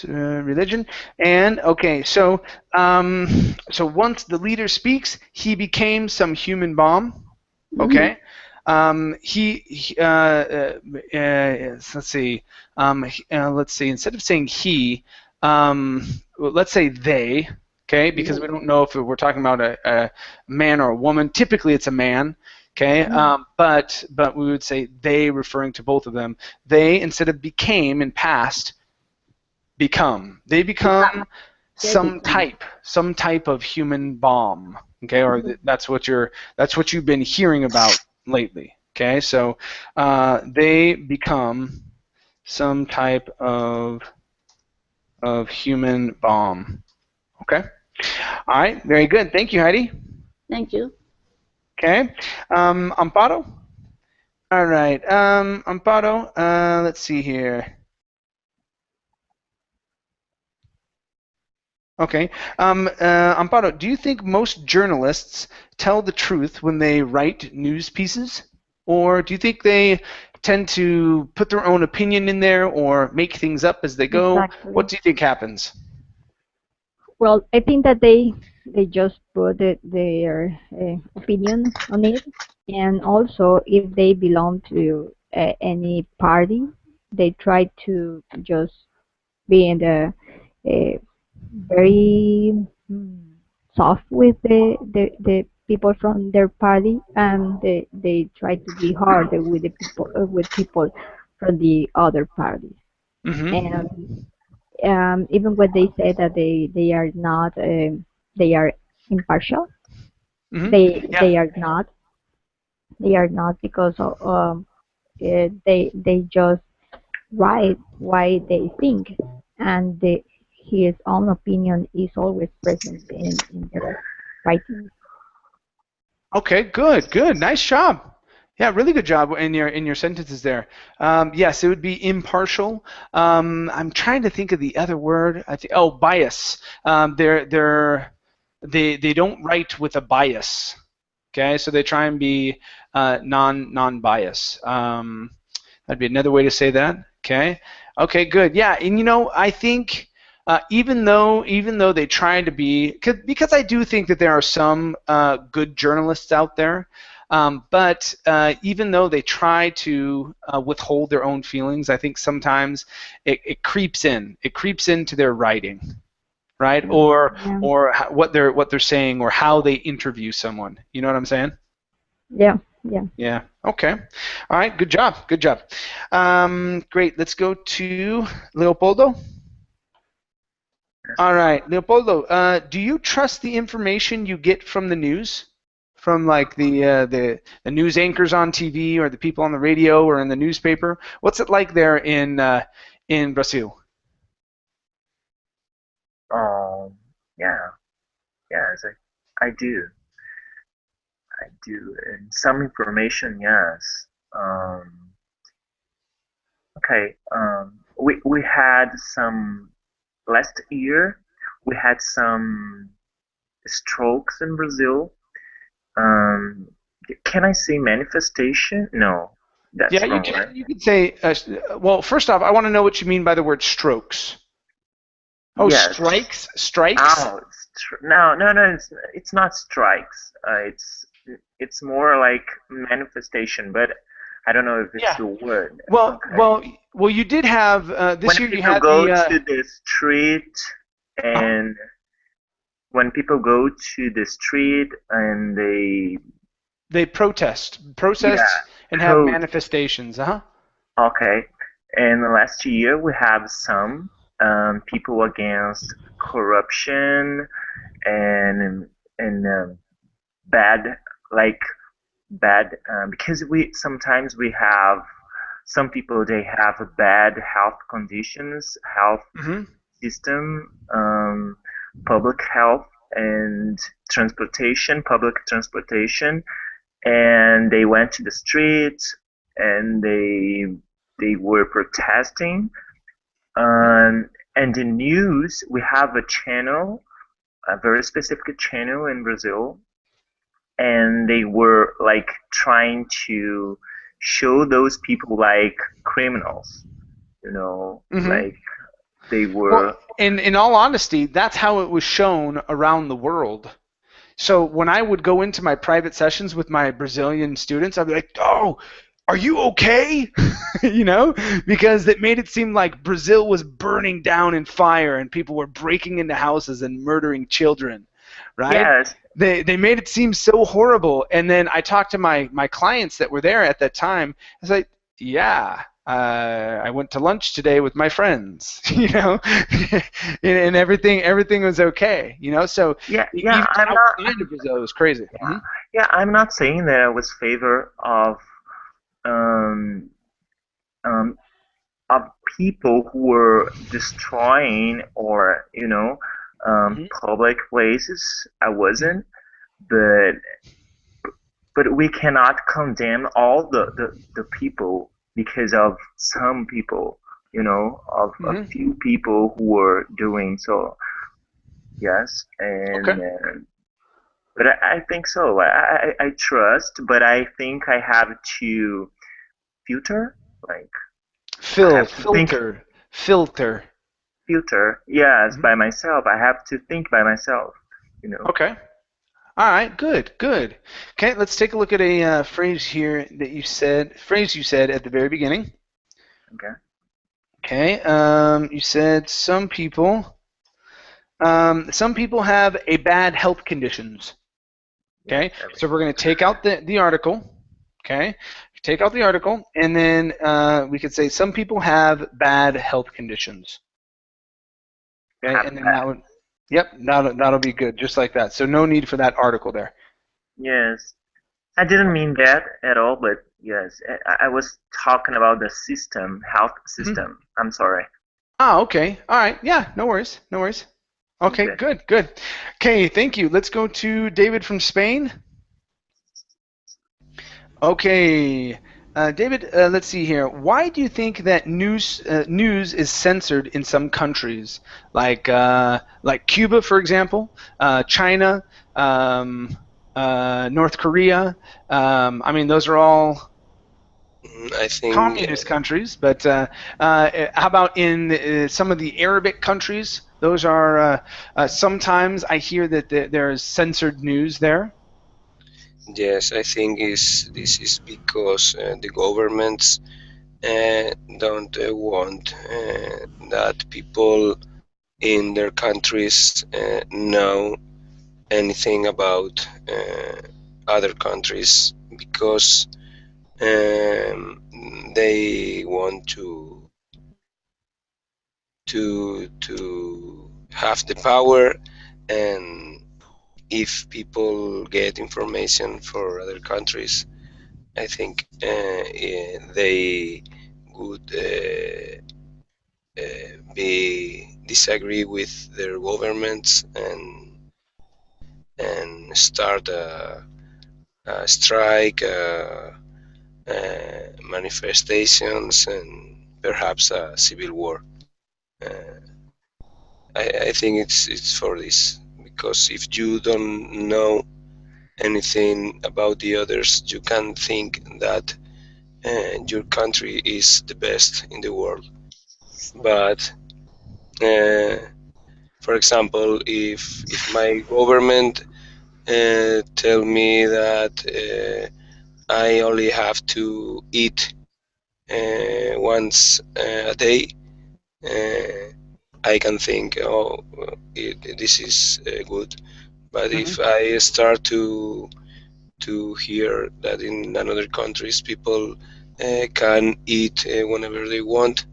[SPEAKER 2] Religion. And okay, so once the leader speaks, he became some human bomb. Okay. Let's see. Instead of saying he, let's say they. Okay, because we don't know if we're talking about a man or a woman. Typically, it's a man. Okay, but we would say they, referring to both of them. They, instead of became in past, become. They become some type of human bomb. Okay, or that's what you've been hearing about lately. Okay, so they become some type of human bomb. Okay. All right. Very good. Thank you, Heidi.
[SPEAKER 1] Thank you.
[SPEAKER 2] Okay. Amparo. All right. Amparo. Let's see here. Okay. Amparo, do you think most journalists tell the truth when they write news pieces? Or do you think they tend to put their own opinion in there or make things up as they go?
[SPEAKER 3] Exactly.
[SPEAKER 2] What do you think happens?
[SPEAKER 3] Well, I think that they just put their opinion on it, and also if they belong to any party, they try to just be in the very soft with the people from their party, and they try to be hard with people from the other parties. And even when they say that they are not they are impartial, they are not because they just write why they think, and his own opinion is always present in their writing.
[SPEAKER 2] Okay, good, nice job. Yeah, really good job in your sentences there. Yes, it would be impartial. I'm trying to think of the other word. Bias. They don't write with a bias. Okay, so they try and be non-bias. That'd be another way to say that. Okay, good. Yeah, and I think even though they try to be, because I do think that there are some good journalists out there, but even though they try to withhold their own feelings, I think sometimes it creeps into their writing, right? Or what they're saying, or how they interview someone. You know what I'm saying?
[SPEAKER 3] Yeah.
[SPEAKER 2] Yeah. Okay. All right. Good job. Great. Let's go to Leopoldo. All right, Leopoldo. Do you trust the information you get from the news, from like the news anchors on TV, or the people on the radio, or in the newspaper? What's it like there in Brazil?
[SPEAKER 4] Yes, I do. And some information, yes. Okay. We had some last year. We had some strokes in Brazil. Can I say manifestation? No, that's
[SPEAKER 2] Yeah,
[SPEAKER 4] wrong, right?
[SPEAKER 2] you could say. Well, first off, I want to know what you mean by the word strokes. Oh,
[SPEAKER 4] Yes.
[SPEAKER 2] strikes.
[SPEAKER 4] Oh, no. It's not strikes. It's more like manifestation, but I don't know if it's
[SPEAKER 2] Yeah.
[SPEAKER 4] the word.
[SPEAKER 2] Well,
[SPEAKER 4] Okay.
[SPEAKER 2] well, you did have this
[SPEAKER 4] When
[SPEAKER 2] year. You
[SPEAKER 4] people
[SPEAKER 2] had
[SPEAKER 4] go
[SPEAKER 2] the.
[SPEAKER 4] to the street, and when people go to the street and
[SPEAKER 2] They protest
[SPEAKER 4] yeah,
[SPEAKER 2] and have
[SPEAKER 4] pro-
[SPEAKER 2] manifestations.
[SPEAKER 4] okay. And last year we have some people against corruption and bad like bad because we sometimes we have some people they have a bad health conditions, health
[SPEAKER 2] Mm-hmm.
[SPEAKER 4] system, public health and public transportation, and they went to the streets and they were protesting. And the news, we have a channel, a very specific channel in Brazil, and they were like trying to show those people like criminals,
[SPEAKER 2] Mm-hmm.
[SPEAKER 4] like they were.
[SPEAKER 2] Well, in all honesty, that's how it was shown around the world. So when I would go into my private sessions with my Brazilian students, I'd be like, "Oh, are you okay?" Because it made it seem like Brazil was burning down in fire and people were breaking into houses and murdering children, right?
[SPEAKER 4] Yes.
[SPEAKER 2] They made it seem so horrible. And then I talked to my clients that were there at that time. I was like, "Yeah, I went to lunch today with my friends," and everything was okay, So
[SPEAKER 4] Yeah,
[SPEAKER 2] even
[SPEAKER 4] I'm not.
[SPEAKER 2] outside of Brazil, it was crazy. Mm-hmm.
[SPEAKER 4] Yeah, I'm not saying that I was favor um, um, of people who were destroying or public places. I wasn't, but we cannot condemn all the people because of some people, of a few people who were doing so. Yes, and
[SPEAKER 2] Okay.
[SPEAKER 4] but I think so. I trust, but I think I have to filter, like I have to think
[SPEAKER 2] Filter.
[SPEAKER 4] filter. Yes, by myself. I have to think by myself.
[SPEAKER 2] Okay. All right. Good. Okay. Let's take a look at a phrase here that you said. Phrase you said at the very beginning.
[SPEAKER 4] Okay.
[SPEAKER 2] Okay. You said some people have a bad health conditions. Okay. So we're going to take out the article. Okay. Take out the article, and then we could say some people have bad health conditions. Okay. And then that would. Yep, that'll be good, just like that. So no need for that article there.
[SPEAKER 4] Yes. I didn't mean that at all, but yes, I was talking about the system, health system. I'm sorry.
[SPEAKER 2] Okay. All right. Yeah, no worries. Okay, good. Okay, thank you. Let's go to David from Spain. Okay. David, let's see here. Why do you think that news is censored in some countries, like Cuba, for example, China, North Korea? I mean, those are all
[SPEAKER 5] I think
[SPEAKER 2] communist countries, but how about in some of the Arabic countries? Those are sometimes I hear that there is censored news there.
[SPEAKER 5] yes, I think this is because the governments don't want that people in their countries know anything about other countries because they want to have the power, and if people get information for other countries, I think they would be disagree with their governments and start a strike, manifestations, and perhaps a civil war. I think it's for this, because if you don't know anything about the others, you can think that your country is the best in the world. But for example, if my government tell me that I only have to eat once a day, I can think, oh, this is good. But if I start to hear that in another countries people can eat whenever they want,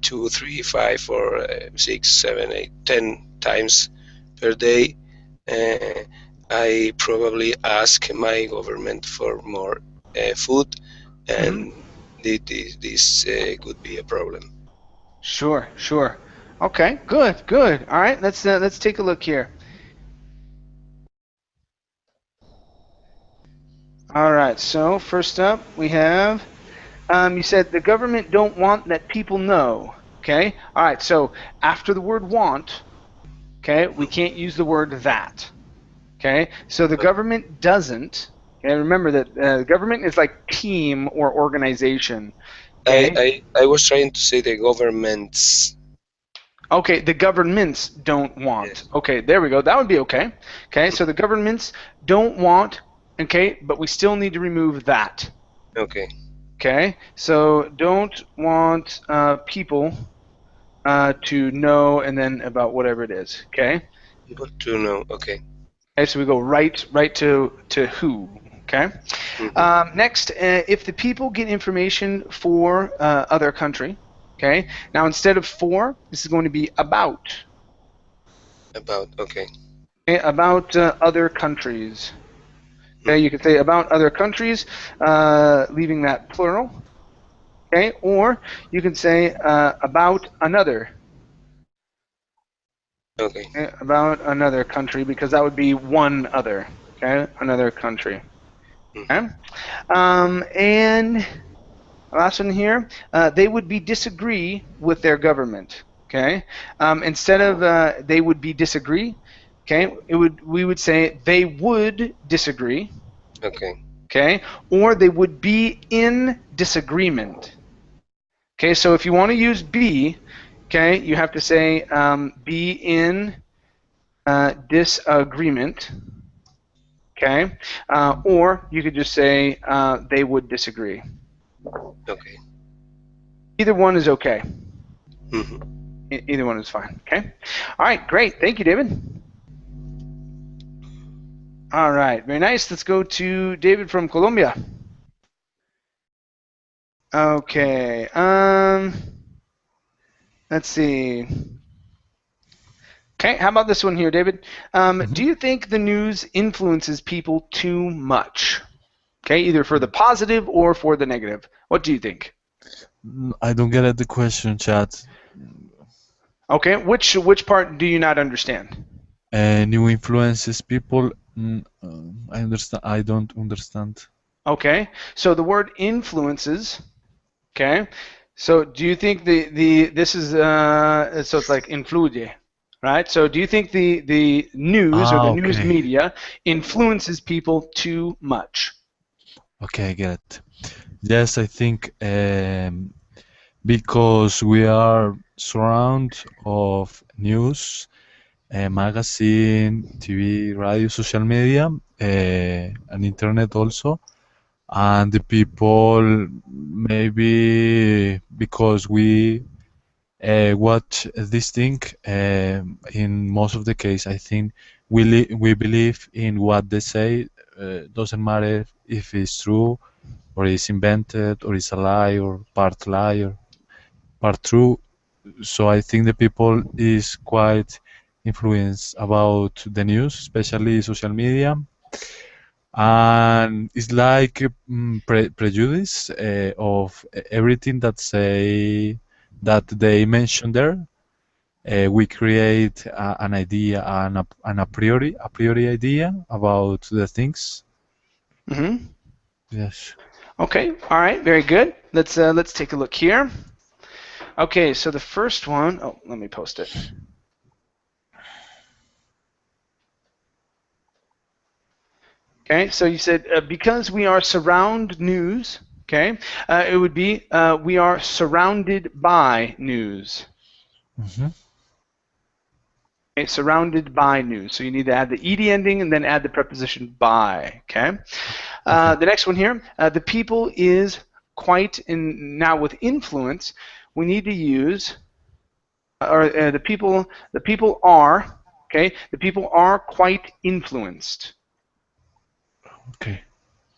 [SPEAKER 5] 2, 3, 5, or 6, 7, 8, 10 times per day, I probably ask my government for more food, and this could be a problem.
[SPEAKER 2] Sure, sure. Okay, good, good. All right, let's take a look here. All right, so first up we have, you said the government don't want that people know. Okay, all right, so after the word want, okay, we can't use the word that. Okay, so the government doesn't. Okay, remember that the government is like team or organization. Okay?
[SPEAKER 5] I was trying to say the governments.
[SPEAKER 2] Okay, the governments don't want.
[SPEAKER 5] Yes.
[SPEAKER 2] Okay, there we go. That would be okay. Okay, so the governments don't want, okay, but we still need to remove that.
[SPEAKER 5] Okay.
[SPEAKER 2] Okay, so don't want people to know, and then about whatever it is. Okay.
[SPEAKER 5] People to know. Okay.
[SPEAKER 2] Okay, so we go right to who. Okay. Next, if the people get information for other country. Okay. Now instead of for, this is going to be about.
[SPEAKER 5] About. Okay.
[SPEAKER 2] Okay, about other countries. Okay, you could say about other countries, leaving that plural. Okay, or you can say about another.
[SPEAKER 5] Okay.
[SPEAKER 2] Okay, about another country, because that would be one other. Okay, another country. Okay, and last one here, they would be disagree with their government. Okay, instead of they would be disagree. Okay, we would say they would disagree.
[SPEAKER 5] Okay.
[SPEAKER 2] Okay, or they would be in disagreement. Okay, so if you want to use be, okay, you have to say be in disagreement. Okay, or you could just say they would disagree.
[SPEAKER 5] Okay.
[SPEAKER 2] Either one is okay.
[SPEAKER 5] Mm-hmm.
[SPEAKER 2] Either one is fine. Okay. All right. Great. Thank you, David. All right. Very nice. Let's go to David from Colombia. Okay. Let's see. Okay. How about this one here, David? Do you think the news influences people too much? Okay. Either for the positive or for the negative. What do you think?
[SPEAKER 6] I don't get at the question, chat.
[SPEAKER 2] Okay. Which part do you not understand?
[SPEAKER 6] New influences people. I understand. I don't understand.
[SPEAKER 2] Okay. So the word influences. Okay. So do you think this is so it's like influye, right? So do you think the news or the news media influences people too much?
[SPEAKER 6] Okay, I get it. Yes, I think because we are surrounded of news, magazine, TV, radio, social media, and internet also, and the people maybe because we watch this thing, in most of the case, I think we believe in what they say. Doesn't matter if it's true or it's invented or it's a lie or part true. So I think the people is quite influenced about the news, especially social media, and it's like prejudice of everything that say that they mention there. We create an idea, an a priori idea about the things.
[SPEAKER 2] Mm-hmm.
[SPEAKER 6] Yes.
[SPEAKER 2] Okay. All right. Very good. Let's take a look here. Okay. So the first one. Oh, let me post it. Okay. So you said because we are surround news. Okay. It would be we are surrounded by news.
[SPEAKER 6] Mm-hmm.
[SPEAKER 2] Okay, surrounded by news. So you need to add the ed ending and then add the preposition by. Okay. The next one here, the people is quite in. Now with influence, we need to use, or the people are. Okay. The people are quite influenced.
[SPEAKER 6] Okay.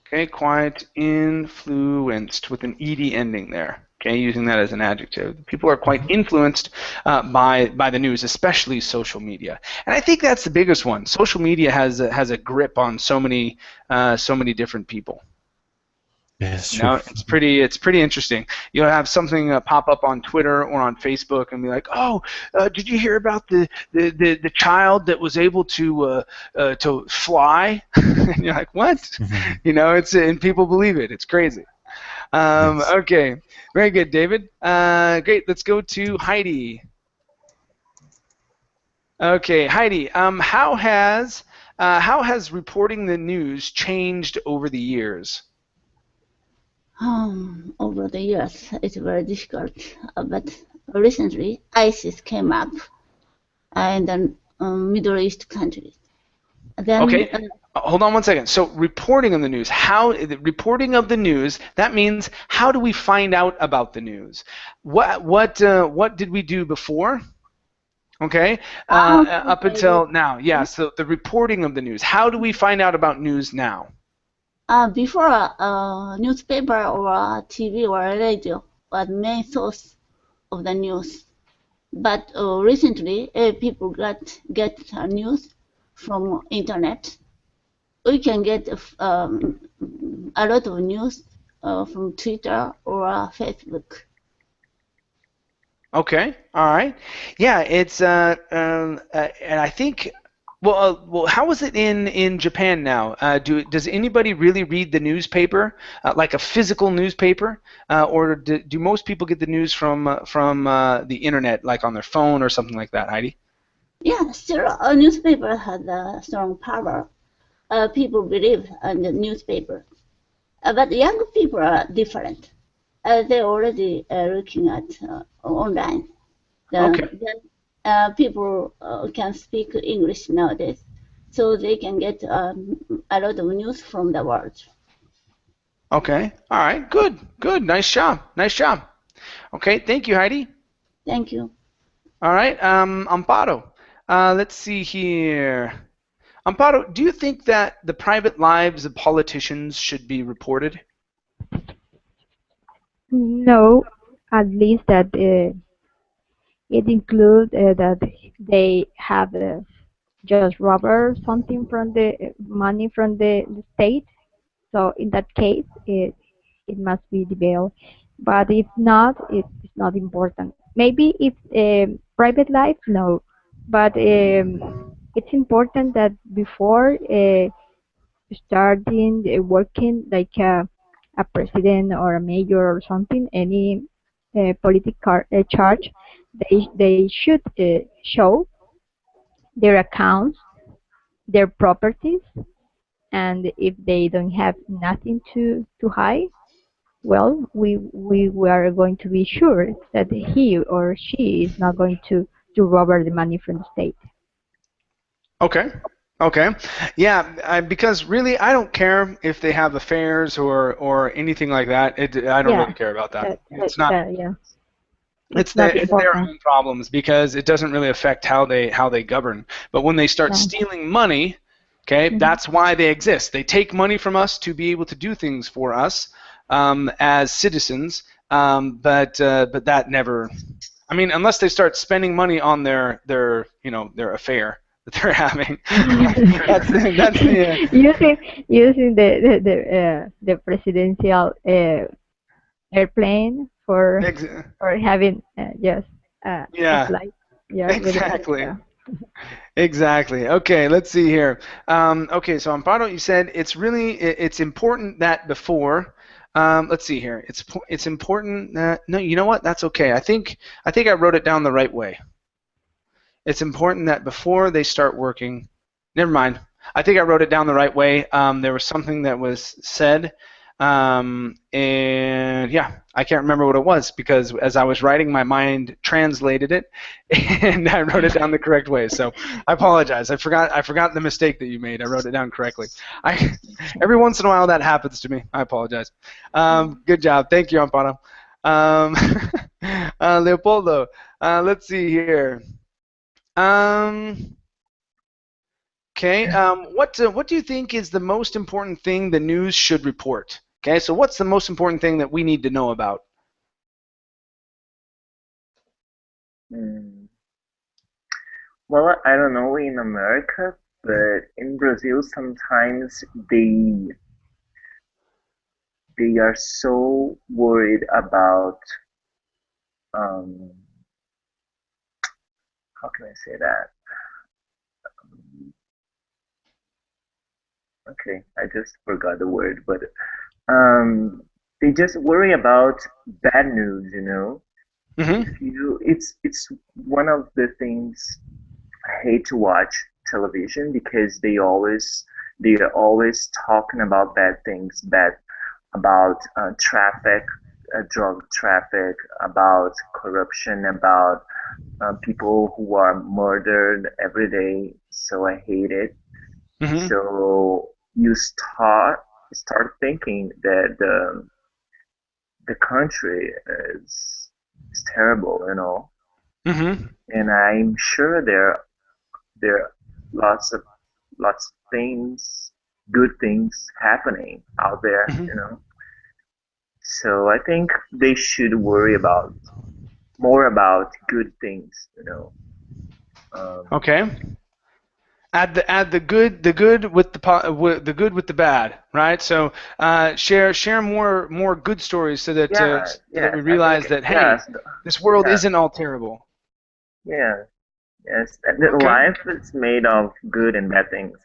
[SPEAKER 2] Okay, quite influenced with an ed ending there. Okay, using that as an adjective. People are quite influenced by the news, especially social media, and I think that's the biggest one. Social media has a grip on so many different people.
[SPEAKER 6] Yes,
[SPEAKER 2] You know,
[SPEAKER 6] sure.
[SPEAKER 2] it's pretty interesting. You'll have something pop up on Twitter or on Facebook and be like, "Oh, did you hear about the child that was able to fly?" And you're like, "What?"
[SPEAKER 6] Mhm.
[SPEAKER 2] You know, it's and people believe it. It's crazy.
[SPEAKER 6] Yes.
[SPEAKER 2] Okay, very good, David. Great. Let's go to Heidi. Okay, Heidi. How has reporting the news changed over the years?
[SPEAKER 1] Over the years, it's very difficult. But recently, ISIS came up in the Middle East countries. Then,
[SPEAKER 2] Okay, hold on one second. So reporting of the news, the reporting of the news, that means how do we find out about the news? What did we do before? Okay, up until now, yeah. So the reporting of the news, how do we find out about news now?
[SPEAKER 1] Before a newspaper or TV or radio was main source of the news, but recently people get news from internet. We can get a lot of news from Twitter or Facebook.
[SPEAKER 2] Okay, all right, yeah. It's and I think. Well, how is it in Japan now? Does anybody really read the newspaper, like a physical newspaper, or do most people get the news from the internet, like on their phone or something like that, Heidi?
[SPEAKER 1] Yeah, still a newspaper has a strong power. People believe in the newspaper, but young people are different. They're already looking at online.
[SPEAKER 2] Okay.
[SPEAKER 1] Then people can speak English nowadays, so they can get a lot of news from the world.
[SPEAKER 2] Okay. All right. Good. Nice job. Okay. Thank you, Heidi.
[SPEAKER 1] Thank you.
[SPEAKER 2] All right. Amparo. Let's see here. Amparo, do you think that the private lives of politicians should be reported?
[SPEAKER 3] No, at least that it includes that they have just robber something from the money from the state. So in that case, it must be the bail. But if not, it's not important. Maybe if private life, no. But it's important that before starting working like a president or a mayor or something, any political charge, they should show their accounts, their properties, and if they don't have nothing to hide, well, we are going to be sure that he or she is not going to rob the money from the state.
[SPEAKER 2] Okay. Okay. Yeah, because really, I don't care if they have affairs or anything like that. I don't really care about that. It's not.
[SPEAKER 3] Yeah.
[SPEAKER 2] It's their own problems because it doesn't really affect how they govern. But when they start stealing money, okay, that's why they exist. They take money from us to be able to do things for us as citizens. But that never. I mean, unless they start spending money on their affair that they're having. that's the
[SPEAKER 3] using the presidential airplane for having a flight. Yeah,
[SPEAKER 2] exactly. Exactly. Okay, let's see here. Okay, so Amparo, you said it's important that before. Let's see here. It's important that no, you know what? That's okay. I think I wrote it down the right way. It's important that before they start working. Never mind. I think I wrote it down the right way. There was something that was said, and yeah, I can't remember what it was because as I was writing, my mind translated it, and I wrote it down the correct way. So I apologize. I forgot the mistake that you made. I wrote it down correctly. Every once in a while that happens to me. I apologize. Good job. Thank you, Amparo. Leopoldo. Let's see here. Okay. What do you think is the most important thing the news should report? Okay. So what's the most important thing that we need to know about?
[SPEAKER 4] Well, I don't know in America, but in Brazil sometimes they are so worried about how can I say that? Okay, I just forgot the word, but they just worry about bad news, you know. It's one of the things I hate to watch television because they are always talking about bad things, about traffic, drug traffic, about corruption, about people who are murdered every day. So I hate it. So you start thinking that the country is terrible, you know. And I'm sure there are lots of things, good things happening out there, you know. So I think they should worry more about good things, you know.
[SPEAKER 2] Okay. Add the good with the good with the bad, right? So share more good stories so that that we realize that hey, this world isn't all terrible.
[SPEAKER 4] Yeah. Yes. Life is made of good and bad things.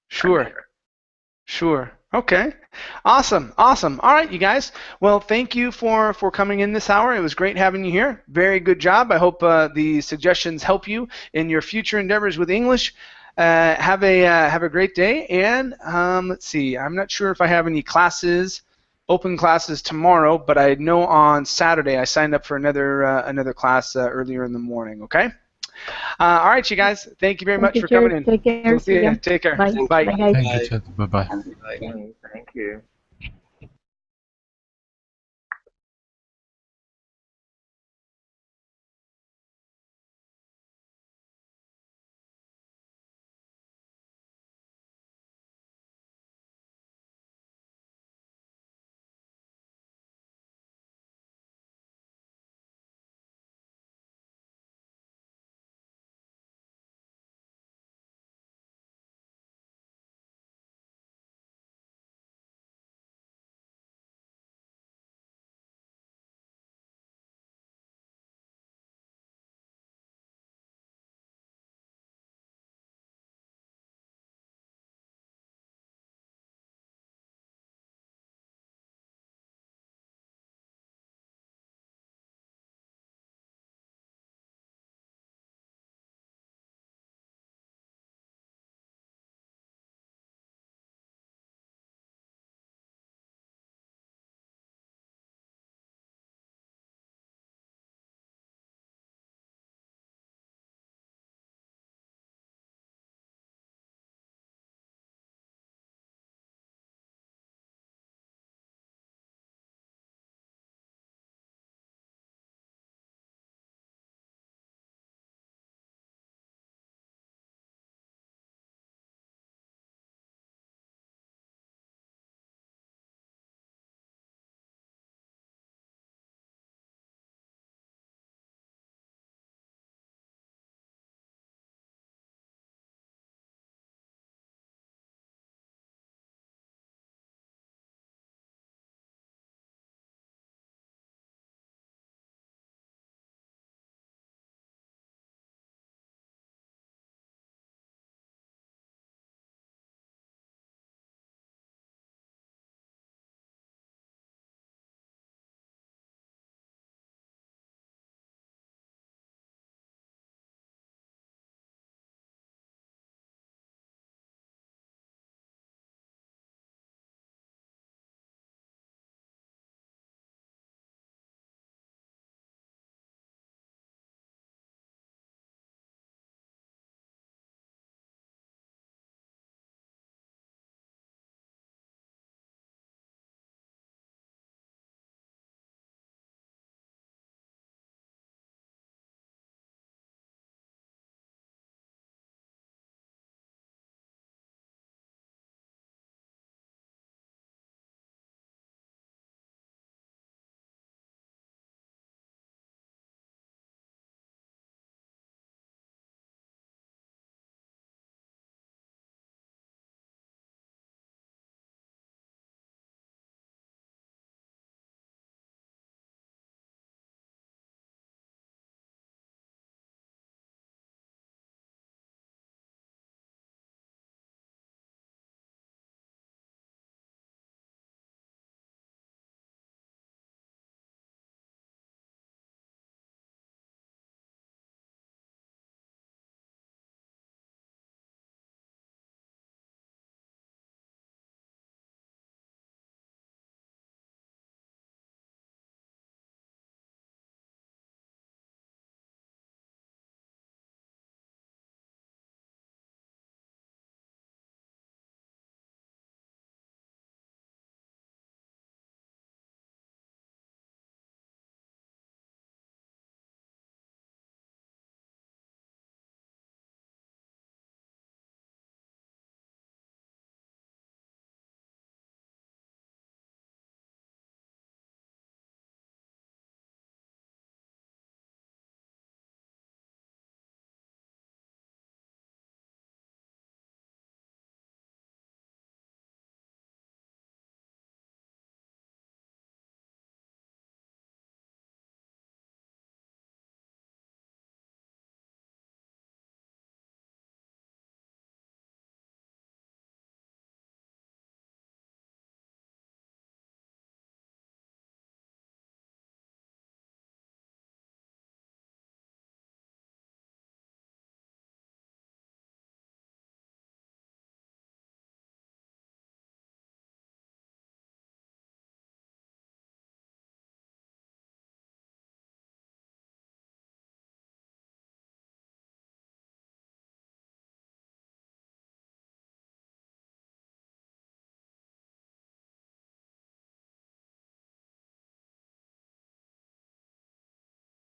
[SPEAKER 2] Sure. Okay. Awesome. All right, you guys. Well, thank you for coming in this hour. It was great having you here. Very good job. I hope the suggestions help you in your future endeavors with English. Have a great day. And let's see. I'm not sure if I have any open classes tomorrow, but I know on Saturday I signed up for another class earlier in the morning. Okay. All right, you guys. Thank you very much for coming in.
[SPEAKER 3] Take care.
[SPEAKER 2] We'll see you. Take care.
[SPEAKER 3] Bye.
[SPEAKER 2] Bye.
[SPEAKER 3] Bye.
[SPEAKER 6] Thank you, Chet. Bye-bye.
[SPEAKER 4] Thank you.